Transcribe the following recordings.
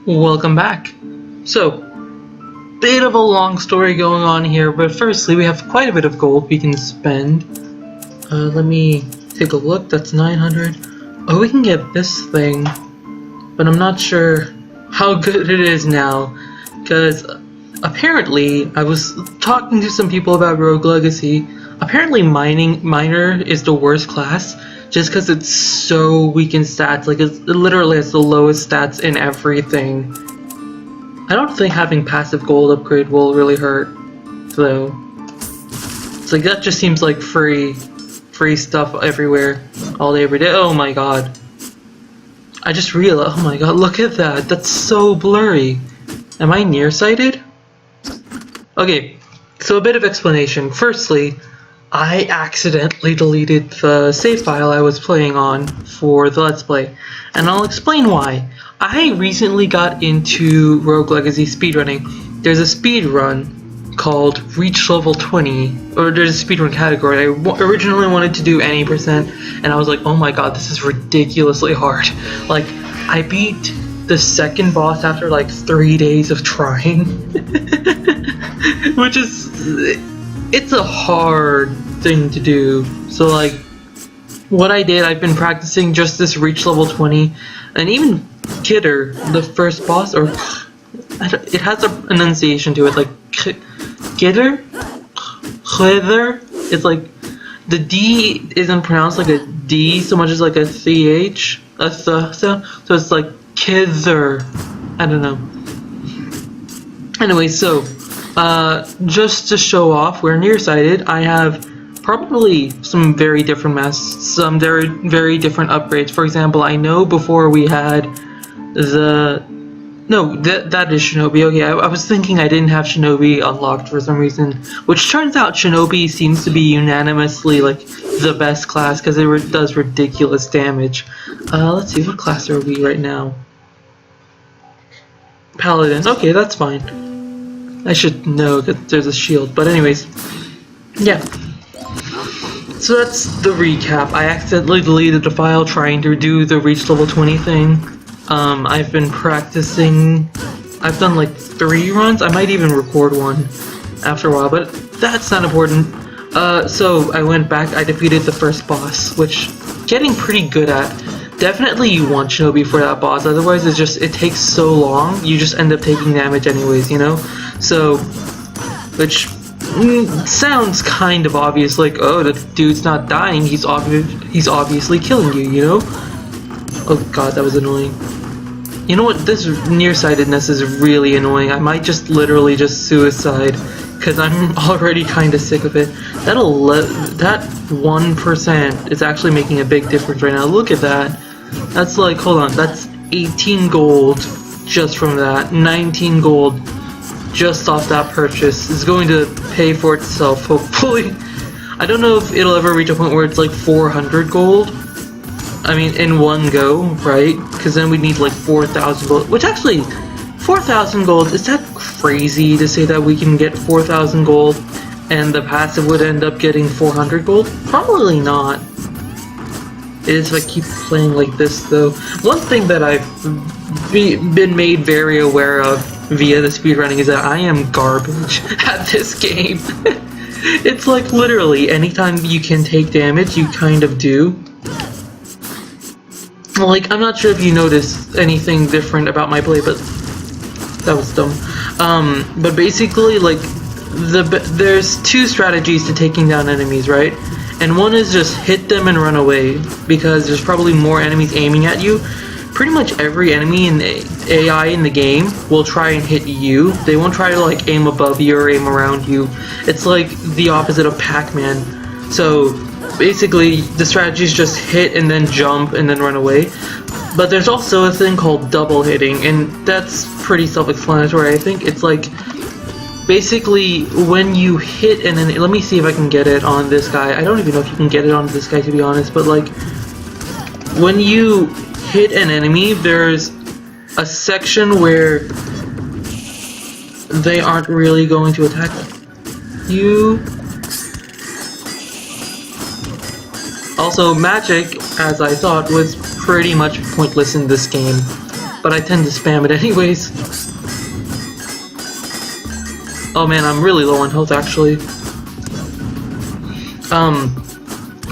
Welcome back. So, bit of a long story going on here, but firstly, we have quite a bit of gold we can spend. Let me take a look. That's 900. Oh, we can get this thing, but I'm not sure how good it is now, because apparently, I was talking to some people about Rogue Legacy. Apparently, miner is the worst class, just because it's so weak in stats. Like, it literally has the lowest stats in everything. I don't think having passive gold upgrade will really hurt, though. It's like, that just seems like free stuff everywhere, all day, every day. Oh my god. I just realized, oh my god, look at that. That's so blurry. Am I nearsighted? Okay, so a bit of explanation. Firstly, I accidentally deleted the save file I was playing on for the Let's Play, and I'll explain why. I recently got into Rogue Legacy speedrunning. There's a speedrun called Reach Level 20, or there's a speedrun category. I originally wanted to do any percent, and I was like, oh my god, this is ridiculously hard. Like, I beat the second boss after like 3 days of trying, which is... it's a hard thing to do. So like, what I did, I've been practicing just this Reach Level 20, and even Kidder, the first boss, or it has an enunciation to it, like Kidder? It's like, the D isn't pronounced like a D so much as like a CH, a th sound, so it's like Kidder. I don't know. Anyway, so just to show off, we're nearsighted. I have probably some very different some very different upgrades. For example, I know before we had that is Shinobi. Okay, I was thinking I didn't have Shinobi unlocked for some reason, which turns out Shinobi seems to be unanimously like the best class because it does ridiculous damage. Let's see, what class are we right now? Paladin. Okay, that's fine. I should know that there's a shield, but anyways, yeah. So that's the recap. I accidentally deleted the file trying to do the Reach Level 20 thing. I've been practicing. I've done like 3 runs. I might even record one after a while, but that's not important. So I went back, I defeated the first boss, which getting pretty good at. Definitely you want Shinobi for that boss, otherwise it takes so long, you just end up taking damage anyways, you know? So, which sounds kind of obvious, like, oh, the dude's not dying, he's obviously killing you, you know? Oh god, that was annoying. You know what, this nearsightedness is really annoying. I might just literally just suicide, because I'm already kind of sick of it. That 1% is actually making a big difference right now. Look at that. That's like, hold on, that's 18 gold just from that. 19 gold just off that purchase is going to pay for itself, hopefully. I don't know if it'll ever reach a point where it's like 400 gold. I mean, in one go, right? Because then we need like 4,000 gold, which actually, 4,000 gold, is that crazy to say that we can get 4,000 gold and the passive would end up getting 400 gold? Probably not. It is if I keep playing like this, though. One thing that I've been made very aware of via the speedrunning is that I am garbage at this game. It's like literally anytime you can take damage, you kind of do. Like, I'm not sure if you noticed anything different about my play, but that was dumb. But basically, like, there's 2 strategies to taking down enemies, right? And one is just hit them and run away, because there's probably more enemies aiming at you. Pretty much every enemy in the AI in the game will try and hit you. They won't try to like aim above you or aim around you. It's like the opposite of Pac-Man. So basically the strategy is just hit and then jump and then run away. But there's also a thing called double hitting, and that's pretty self-explanatory, I think. It's like, basically, when you hit an enemy, let me see if I can get it on this guy. I don't even know if you can get it on this guy, to be honest, but like, when you hit an enemy, there's a section where they aren't really going to attack you. Also, magic, as I thought, was pretty much pointless in this game. but I tend to spam it anyways. Oh man, I'm really low on health actually.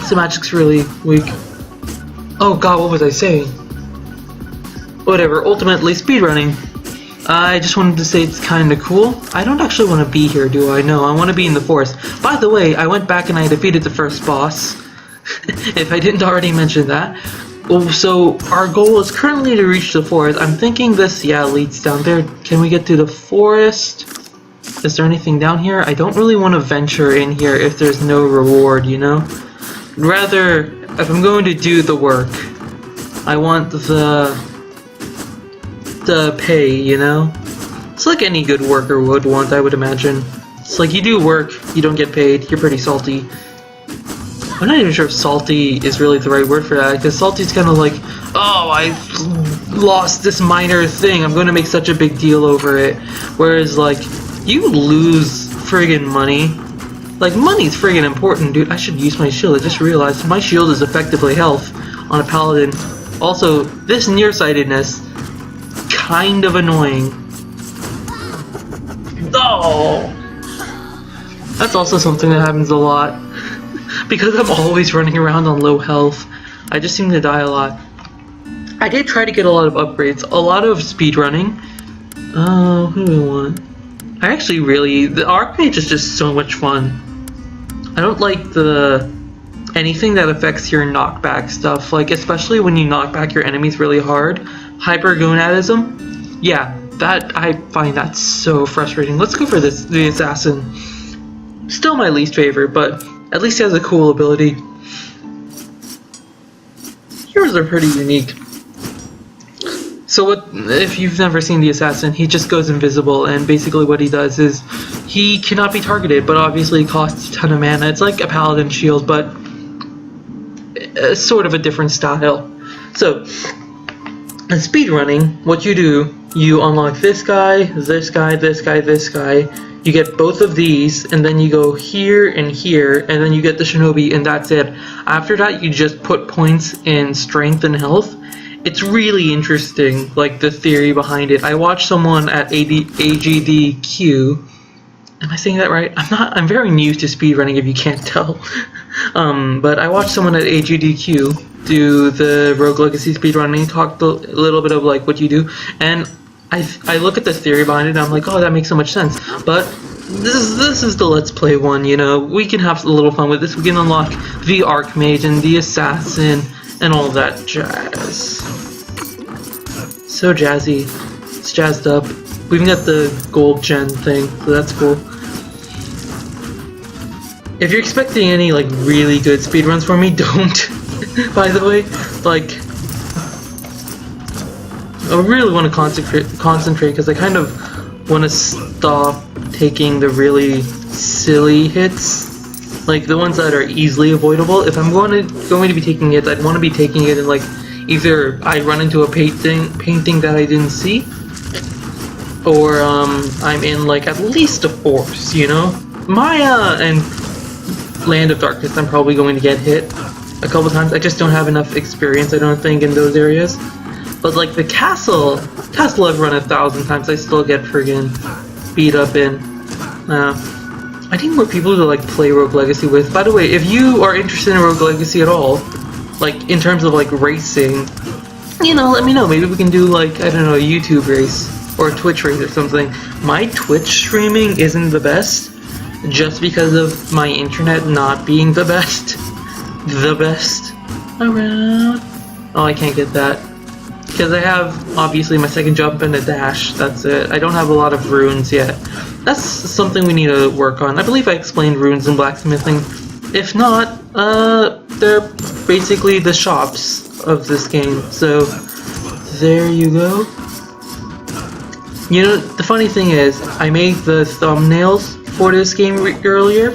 So magic's really weak. Oh god, what was I saying? Whatever, ultimately speedrunning. I just wanted to say it's kinda cool. I don't actually want to be here, do I? No, I want to be in the forest. By the way, I went back and I defeated the first boss. If I didn't already mention that. Well, so our goal is currently to reach the forest. I'm thinking this, yeah, leads down there. Can we get to the forest? Is there anything down here? I don't really want to venture in here if there's no reward, you know? Rather, if I'm going to do the work, I want the pay, you know? It's like any good worker would want, I would imagine. It's like you do work, you don't get paid, you're pretty salty. I'm not even sure if salty is really the right word for that, because salty's kind of like, oh, I lost this minor thing, I'm going to make such a big deal over it. Whereas, like, you lose friggin' money. Like, money's friggin' important, dude. I should use my shield. I just realized my shield is effectively health on a paladin. Also, this nearsightedness, kind of annoying. Oh! That's also something that happens a lot. Because I'm always running around on low health, I just seem to die a lot. I did try to get a lot of upgrades, a lot of speedrunning. Oh, who do I want? I actually really, the arcade is just so much fun. I don't like anything that affects your knockback stuff, like especially when you knock back your enemies really hard. Hypergonadism, yeah, that I find that so frustrating. Let's go for this, the assassin. Still my least favorite, but at least he has a cool ability. Heroes are pretty unique. So what, if you've never seen the assassin, he just goes invisible, and basically what he does is he cannot be targeted, but obviously costs a ton of mana. It's like a paladin shield, but sort of a different style. So in speedrunning, what you do, you unlock this guy, this guy, this guy, this guy. You get both of these, and then you go here and here, and then you get the shinobi, and that's it. After that, you just put points in strength and health. It's really interesting, like the theory behind it. I watched someone at AGDQ. Am I saying that right? I'm very new to speedrunning if you can't tell. But I watched someone at AGDQ do the Rogue Legacy speedrunning, talked a little bit of like what you do, and I look at the theory behind it and I'm like, oh, that makes so much sense. But this is the Let's Play one, you know. We can have a little fun with this. We can unlock the Archmage and the Assassin and all that jazz. So jazzy. It's jazzed up. We even got the gold gen thing, so that's cool. If you're expecting any like really good speedruns from me, don't. By the way, like, I really want to concentrate because I kind of want to stop taking the really silly hits, like the ones that are easily avoidable. If I'm going to be taking hits, I'd want to be taking it in like either I run into a painting that I didn't see, or I'm in like at least a forest, you know. Maya and Land of Darkness, I'm probably going to get hit a couple times. I just don't have enough experience, I don't think, in those areas. But like the castle I've run 1,000 times, I still get friggin' beat up in. I need more people to like play Rogue Legacy with. By the way, if you are interested in Rogue Legacy at all, like in terms of like racing, you know, let me know. Maybe we can do like, I don't know, a YouTube race or a Twitch race or something. My Twitch streaming isn't the best just because of my internet not being the best. The best around. Oh, I can't get that. Because I have, obviously, my second jump and a dash. That's it. I don't have a lot of runes yet. That's something we need to work on. I believe I explained runes in blacksmithing. If not, they're basically the shops of this game. So, there you go. You know, the funny thing is, I made the thumbnails for this game earlier,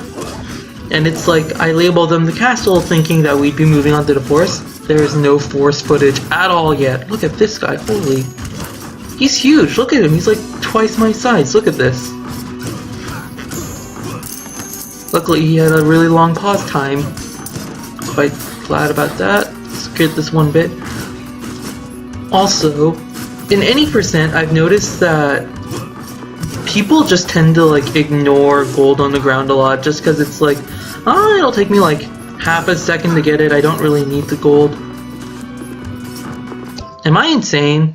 and it's like I labeled them the castle thinking that we'd be moving on to the forest. There is no forest footage at all yet. Look at this guy, holy. He's huge, look at him, he's like twice my size, look at this. Luckily he had a really long pause time. Quite glad about that. Let's get this one bit. Also, in any percent, I've noticed that people just tend to like ignore gold on the ground a lot just because it's like, oh, it'll take me like half a second to get it. I don't really need the gold. Am I insane?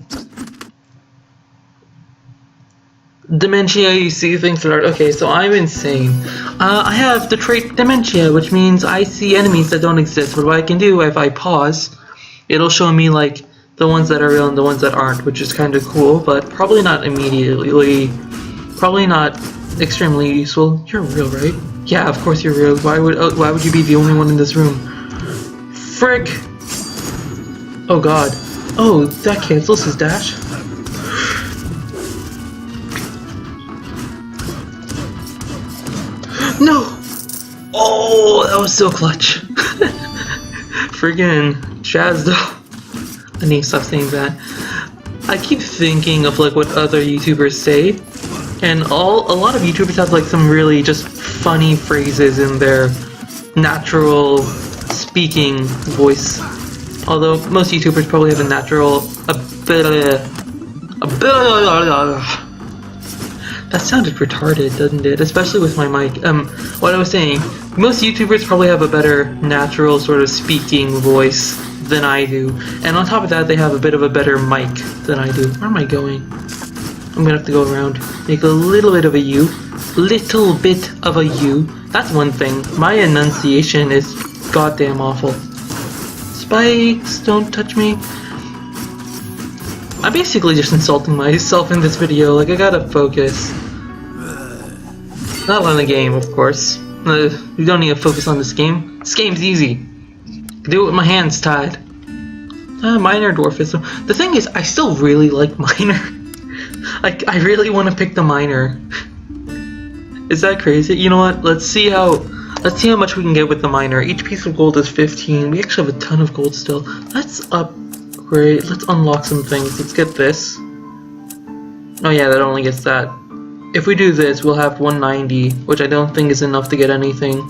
Dementia, you see things that are... Okay, so I'm insane. I have the trait dementia, which means I see enemies that don't exist. But what I can do, if I pause, it'll show me like the ones that are real and the ones that aren't, which is kind of cool, but probably not immediately, probably not extremely useful. You're real, right? Yeah, of course you're real. Why would you be the only one in this room? Frick! Oh god. Oh, that cancels his dash. No! Oh, that was so clutch. Friggin' Chaz though. I need to stop saying that. I keep thinking of like what other YouTubers say, and a lot of YouTubers have like some really just funny phrases in their natural speaking voice. Although most YouTubers probably have a natural that sounded retarded, doesn't it? Especially with my mic. What I was saying, most YouTubers probably have a better natural sort of speaking voice than I do. And on top of that, they have a bit of a better mic than I do. Where am I going? I'm gonna have to go around. Make a little bit of a U. Little bit of a U. That's one thing. My enunciation is goddamn awful. Spikes, don't touch me. I'm basically just insulting myself in this video. Like, I gotta focus. Not on the game, of course. You don't need to focus on this game. This game's easy. I do it with my hands tied. Minor dwarfism. The thing is, I still really like minor. Like, I really want to pick the minor. Is that crazy? You know what? Let's see how much we can get with the minor. Each piece of gold is 15. We actually have a ton of gold still. Let's upgrade. Let's unlock some things. Let's get this. Oh yeah, that only gets that. If we do this, we'll have 190, which I don't think is enough to get anything.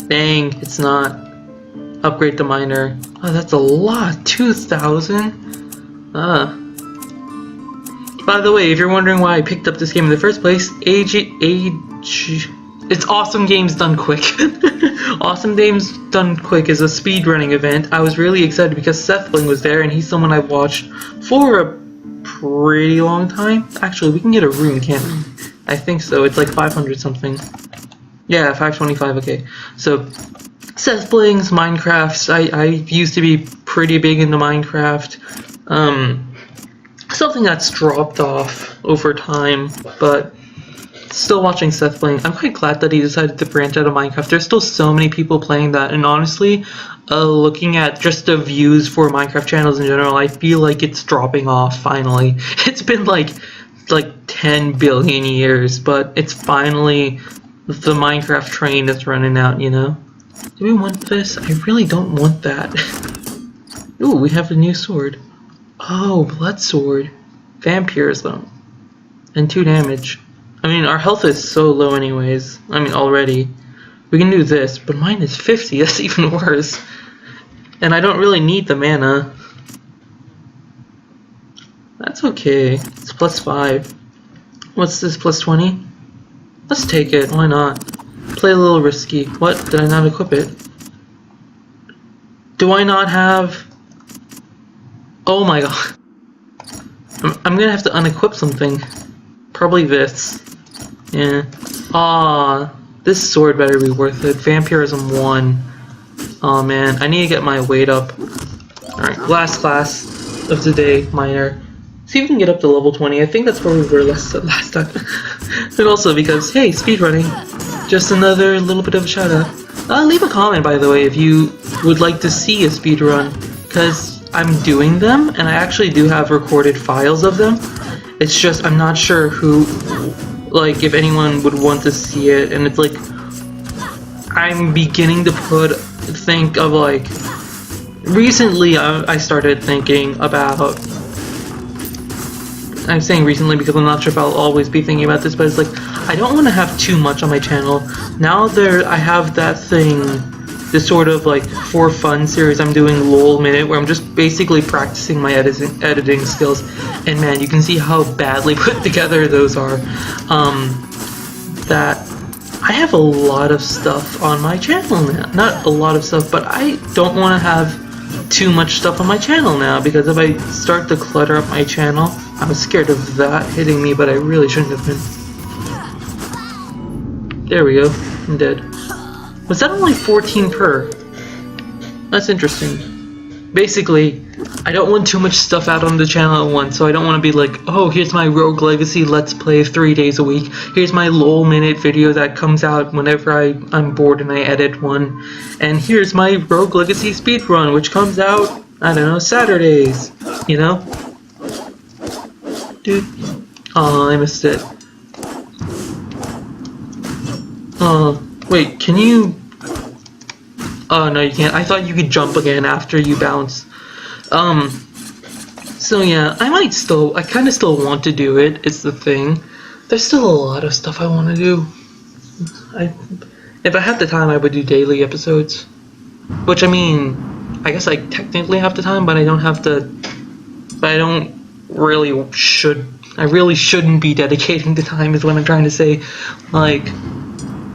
Dang, it's not. Upgrade the minor. Oh, that's a lot. 2,000? By the way, if you're wondering why I picked up this game in the first place, it's Awesome Games Done Quick. Awesome Games Done Quick is a speedrunning event. I was really excited because Seth Bling was there, and he's someone I've watched for a pretty long time. Actually, we can get a room, can't we? I think so. It's like 500 something. Yeah, 525, okay. So, Seth Bling's Minecraft. I used to be pretty big into Minecraft. Something that's dropped off over time, but still watching Seth Bling. I'm quite glad that he decided to branch out of Minecraft. There's still so many people playing that, and honestly, looking at just the views for Minecraft channels in general, I feel like it's dropping off finally. It's been like 10 billion years, but it's finally, the Minecraft train is running out, you know? Do we want this? I really don't want that. Ooh, we have a new sword. Oh, blood sword. Vampirism. And 2 damage. I mean, our health is so low anyways. I mean, already. We can do this, but mine is 50. That's even worse. And I don't really need the mana. That's okay. It's +5. What's this, +20? Let's take it. Why not? Play a little risky. What? Did I not equip it? Do I not have... Oh my god. I'm gonna have to unequip something. Probably this. Yeah. Aw, this sword better be worth it. Vampirism 1. Aw man, I need to get my weight up. Alright, last class of the day, minor. See if we can get up to level 20. I think that's where we were last time. And also because, hey, speedrunning. Just another little bit of a shout out. Leave a comment, by the way, if you would like to see a speedrun. Because I'm doing them, and I actually do have recorded files of them. It's just, I'm not sure who, like, if anyone would want to see it, and it's like, I'm beginning to think of, like, recently I started thinking about, I'm saying recently because I'm not sure if I'll always be thinking about this, but it's like, I don't want to have too much on my channel. Now I have that thing this sort of like for fun series I'm doing, LOL Minute, where I'm just basically practicing my editing skills. And man, you can see how badly put together those are. That I have a lot of stuff on my channel now. Not a lot of stuff, but I don't want to have too much stuff on my channel now, because if I start to clutter up my channel, I'm scared of that hitting me, but I really shouldn't have been. There we go. I'm dead. Was that only 14 per? That's interesting. Basically, I don't want too much stuff out on the channel at once, so I don't want to be like, oh, here's my Rogue Legacy Let's Play 3 days a week. Here's my LOL Minute video that comes out whenever I'm bored and I edit one. And here's my Rogue Legacy Speedrun, which comes out, I don't know, Saturdays. You know? Dude. Oh, I missed it. Wait, can you... Oh, no, you can't. I thought you could jump again after you bounce. So yeah, I kind of still want to do it, it's the thing. There's still a lot of stuff I want to do. If I had the time, I would do daily episodes. Which, I mean, I guess I technically have the time, but I don't have to... But I don't really I really shouldn't be dedicating the time, is what I'm trying to say. Like...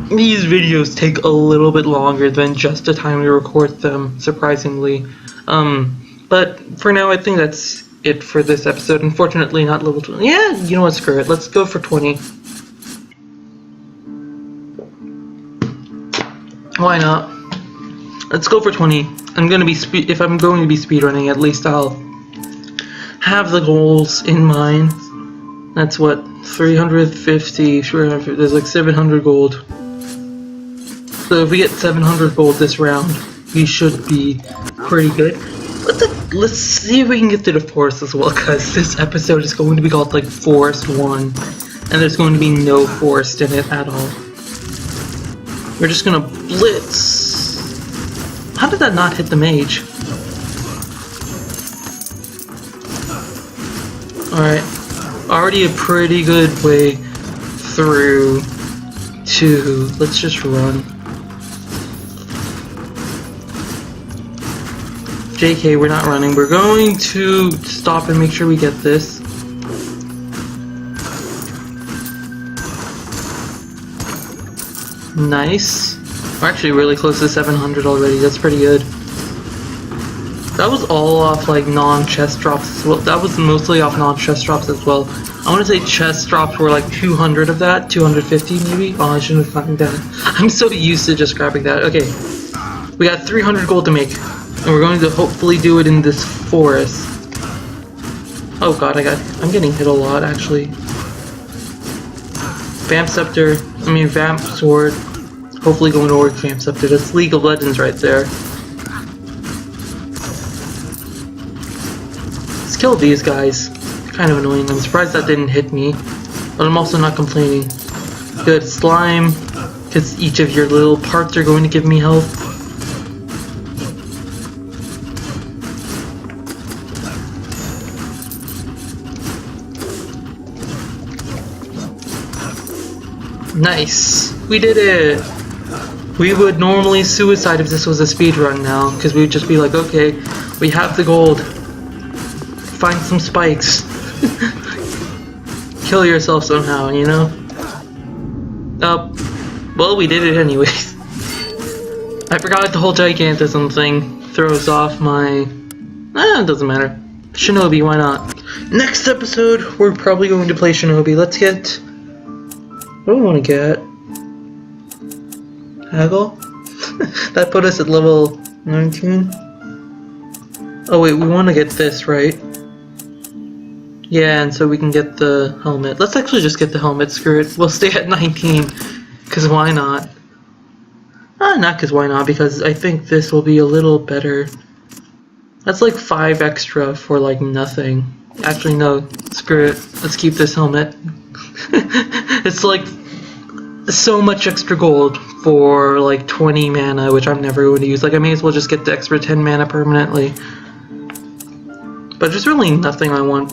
These videos take a little bit longer than just the time to record them, surprisingly. But for now, I think that's it for this episode. Unfortunately, not level 20. Yeah, you know what, screw it. Let's go for 20. Why not? Let's go for 20. If I'm going to be speedrunning, at least I'll have the goals in mind. That's what, 350, there's like 700 gold. So if we get 700 gold this round, we should be pretty good. Let's see if we can get to the forest as well, because this episode is going to be called like Forest 1, and there's going to be no forest in it at all. We're just gonna blitz. How did that not hit the mage? Alright, already a pretty good way through to... Let's just run. JK, we're not running. We're going to stop and make sure we get this. Nice. We're actually really close to 700 already. That's pretty good. That was all off like non-chest drops as well. That was mostly off non-chest drops as well. I want to say chest drops were like 200 of that, 250 maybe. Oh, I shouldn't have gotten that. I'm so used to just grabbing that. Okay, we got 300 gold to make. And we're going to hopefully do it in this forest. Oh god, I'm getting hit a lot actually. Vamp Sword. Hopefully going to work Vamp Scepter. That's League of Legends right there. Let's kill these guys. Kind of annoying. I'm surprised that didn't hit me. But I'm also not complaining. Good slime. Because each of your little parts are going to give me health. Nice! We did it! We would normally suicide if this was a speedrun now, because we would just be like, okay, we have the gold. Find some spikes. Kill yourself somehow, you know? Well, we did it anyways. I forgot the whole gigantism thing throws off my... it doesn't matter. Shinobi, why not? Next episode, we're probably going to play Shinobi. Let's get... What do I want to get? Haggle? That put us at level 19? Oh wait, we want to get this, right? Yeah, and so we can get the helmet. Let's actually just get the helmet, screw it. We'll stay at 19, because why not? Not because why not, because I think this will be a little better. That's like 5 extra for like nothing. Actually no, screw it. Let's keep this helmet. It's like so much extra gold for like 20 mana, which I'm never going to use. Like, I may as well just get the extra 10 mana permanently. But there's really nothing I want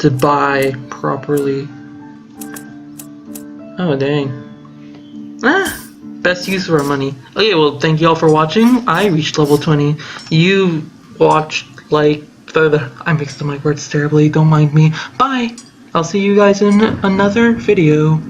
to buy properly. Oh, dang. best use of our money. Okay, well, thank you all for watching. I reached level 20. You watched, like, I mixed up my words terribly. Don't mind me. Bye! I'll see you guys in another video.